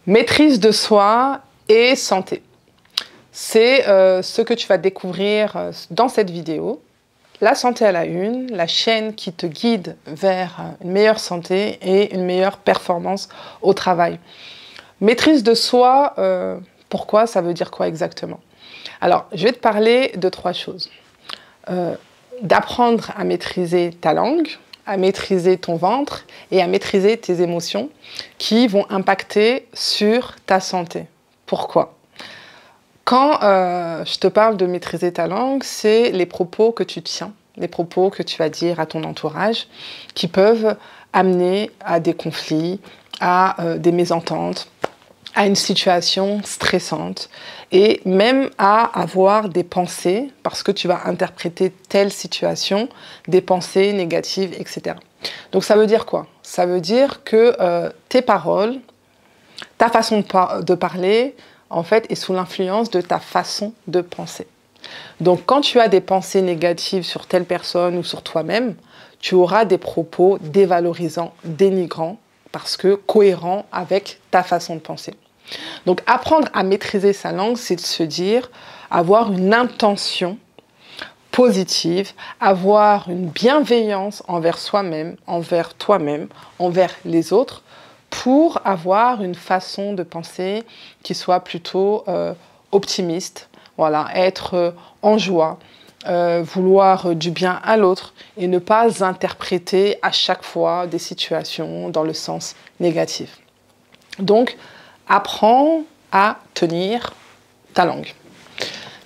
Maîtrise de soi et santé. C'est ce que tu vas découvrir dans cette vidéo. La santé à la une, la chaîne qui te guide vers une meilleure santé et une meilleure performance au travail. Maîtrise de soi, pourquoi? Ça veut dire quoi exactement? Alors, je vais te parler de trois choses. D'apprendre à maîtriser ta langue, à maîtriser ton ventre et à maîtriser tes émotions qui vont impacter sur ta santé. Pourquoi? Quand je te parle de maîtriser ta langue, c'est les propos que tu tiens, les propos que tu vas dire à ton entourage qui peuvent amener à des conflits, à des mésententes, à une situation stressante et même à avoir des pensées, parce que tu vas interpréter telle situation, des pensées négatives, etc. Donc ça veut dire quoi? Ça veut dire que tes paroles, ta façon de parler, en fait, est sous l'influence de ta façon de penser. Donc quand tu as des pensées négatives sur telle personne ou sur toi-même, tu auras des propos dévalorisants, dénigrants, parce que cohérents avec ta façon de penser. Donc apprendre à maîtriser sa langue, c'est de se dire, avoir une intention positive, avoir une bienveillance envers soi-même, envers toi-même, envers les autres, pour avoir une façon de penser qui soit plutôt optimiste, voilà, être en joie, vouloir du bien à l'autre et ne pas interpréter à chaque fois des situations dans le sens négatif. Donc, apprends à tenir ta langue.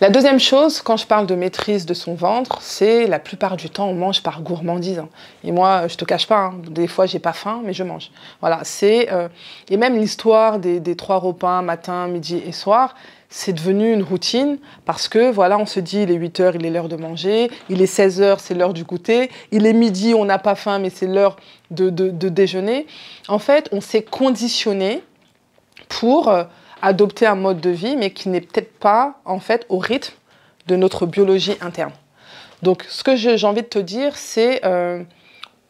La deuxième chose, quand je parle de maîtrise de son ventre, c'est la plupart du temps, on mange par gourmandise. Et moi, je te cache pas, des fois, j'ai pas faim, mais je mange. Voilà, c'est et même l'histoire des 3 repas, matin, midi et soir, c'est devenu une routine parce que, voilà, on se dit, il est 8 heures, il est l'heure de manger, il est 16 heures, c'est l'heure du goûter, il est midi, on n'a pas faim, mais c'est l'heure de déjeuner. En fait, on s'est conditionné pour adopter un mode de vie, mais qui n'est peut-être pas, en fait, au rythme de notre biologie interne. Donc, ce que j'ai envie de te dire, c'est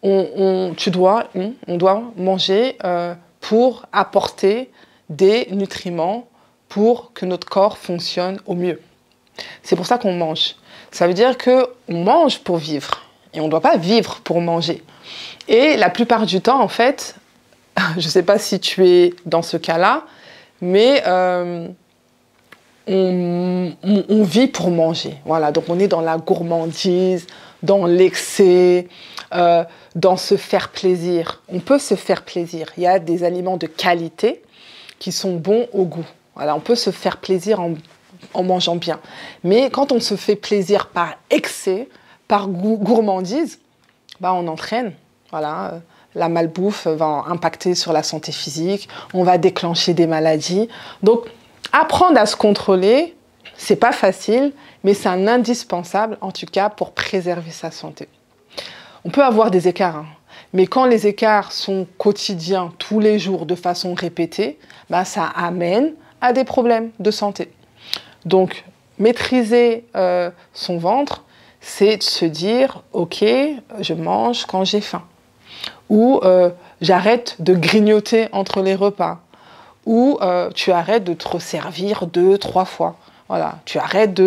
on doit manger pour apporter des nutriments pour que notre corps fonctionne au mieux. C'est pour ça qu'on mange. Ça veut dire qu'on mange pour vivre et on ne doit pas vivre pour manger. Et la plupart du temps, en fait, je ne sais pas si tu es dans ce cas-là, mais on vit pour manger. Voilà, donc on est dans la gourmandise, dans l'excès, dans se faire plaisir. On peut se faire plaisir. Il y a des aliments de qualité qui sont bons au goût. Voilà, on peut se faire plaisir en mangeant bien. Mais quand on se fait plaisir par excès, par gourmandise, bah on entraîne. Voilà. La malbouffe va impacter sur la santé physique, on va déclencher des maladies. Donc, apprendre à se contrôler, c'est pas facile, mais c'est un indispensable, en tout cas, pour préserver sa santé. On peut avoir des écarts, mais quand les écarts sont quotidiens, tous les jours, de façon répétée, bah, ça amène à des problèmes de santé. Donc, maîtriser son ventre, c'est de se dire, ok, je mange quand j'ai faim. Ou j'arrête de grignoter entre les repas, ou tu arrêtes de te resservir 2-3 fois. Voilà, tu arrêtes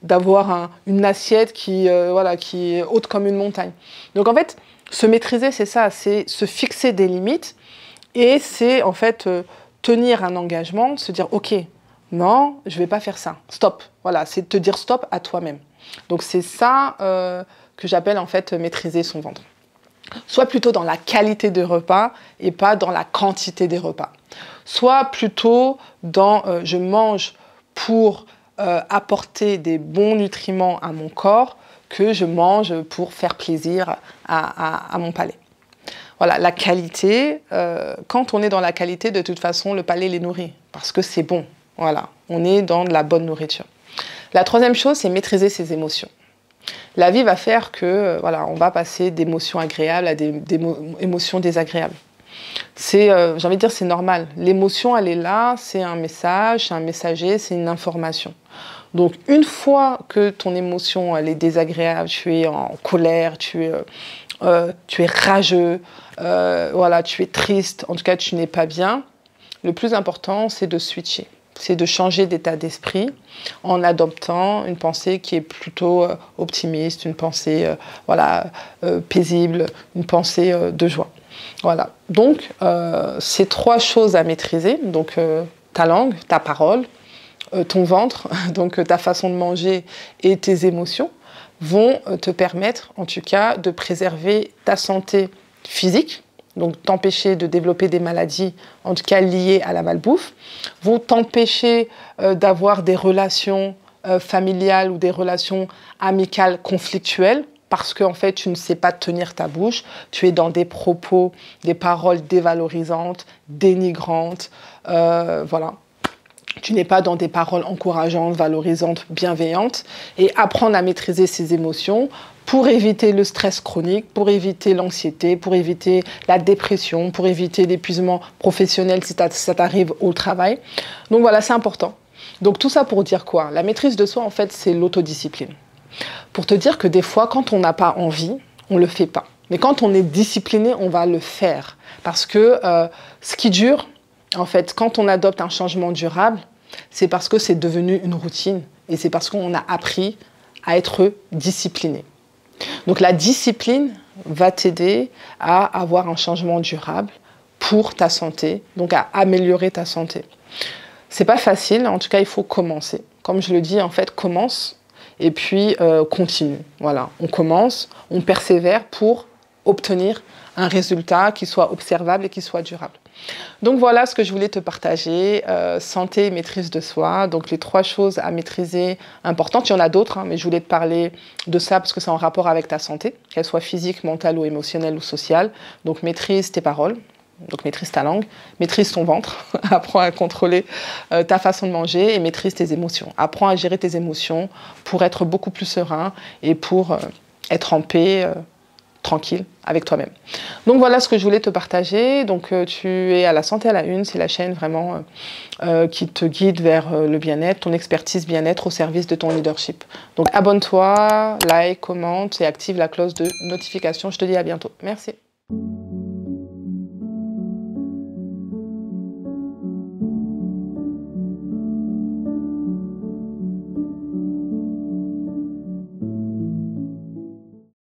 d'avoir une assiette qui est haute comme une montagne. Donc en fait, se maîtriser, c'est ça, c'est se fixer des limites et c'est en fait tenir un engagement, se dire ok, non, je ne vais pas faire ça, stop. Voilà, c'est de te dire stop à toi-même. Donc c'est ça que j'appelle en fait maîtriser son ventre. Soit plutôt dans la qualité des repas et pas dans la quantité des repas. Soit plutôt dans je mange pour apporter des bons nutriments à mon corps que je mange pour faire plaisir à mon palais. Voilà, la qualité, quand on est dans la qualité, de toute façon, le palais les nourrit parce que c'est bon. Voilà, on est dans de la bonne nourriture. La troisième chose, c'est maîtriser ses émotions. La vie va faire que, voilà, on va passer d'émotions agréables à des émotions désagréables. J'ai envie de dire, c'est normal. L'émotion, elle est là, c'est un message, c'est un messager, c'est une information. Donc, une fois que ton émotion, elle est désagréable, tu es en colère, tu es rageux, voilà, tu es triste, en tout cas, tu n'es pas bien, le plus important, c'est de switcher. C'est de changer d'état d'esprit en adoptant une pensée qui est plutôt optimiste, une pensée paisible, une pensée de joie. Voilà. Donc, ces 3 choses à maîtriser, donc ta langue, ta parole, ton ventre, donc ta façon de manger et tes émotions, vont te permettre, en tout cas, de préserver ta santé physique, donc t'empêcher de développer des maladies, en tout cas liées à la malbouffe, vont t'empêcher d'avoir des relations familiales ou des relations amicales conflictuelles, parce qu'en fait, tu ne sais pas tenir ta bouche, tu es dans des propos, des paroles dévalorisantes, dénigrantes, voilà. Tu n'es pas dans des paroles encourageantes, valorisantes, bienveillantes, et apprendre à maîtriser ses émotions pour éviter le stress chronique, pour éviter l'anxiété, pour éviter la dépression, pour éviter l'épuisement professionnel si ça t'arrive au travail. Donc voilà, c'est important. Donc tout ça pour dire quoi? La maîtrise de soi, en fait, c'est l'autodiscipline. Pour te dire que des fois, quand on n'a pas envie, on ne le fait pas. Mais quand on est discipliné, on va le faire. Parce que ce qui dure, en fait, quand on adopte un changement durable, c'est parce que c'est devenu une routine et c'est parce qu'on a appris à être discipliné. Donc la discipline va t'aider à avoir un changement durable pour ta santé, donc à améliorer ta santé. C'est pas facile, en tout cas il faut commencer. Comme je le dis, en fait, commence et puis continue. Voilà, on commence, on persévère pour obtenir un résultat qui soit observable et qui soit durable. Donc voilà ce que je voulais te partager, santé et maîtrise de soi, donc les 3 choses à maîtriser importantes. Il y en a d'autres, hein, mais je voulais te parler de ça parce que c'est en rapport avec ta santé, qu'elle soit physique, mentale ou émotionnelle ou sociale. Donc maîtrise tes paroles, donc maîtrise ta langue, maîtrise ton ventre, apprends à contrôler ta façon de manger et maîtrise tes émotions. Apprends à gérer tes émotions pour être beaucoup plus serein et pour être en paix, tranquille avec toi-même. Donc voilà ce que je voulais te partager. Donc tu es à La Santé à la Une, c'est la chaîne vraiment qui te guide vers le bien-être, ton expertise bien-être au service de ton leadership. Donc abonne-toi, like, commente et active la cloche de notification. Je te dis à bientôt. Merci.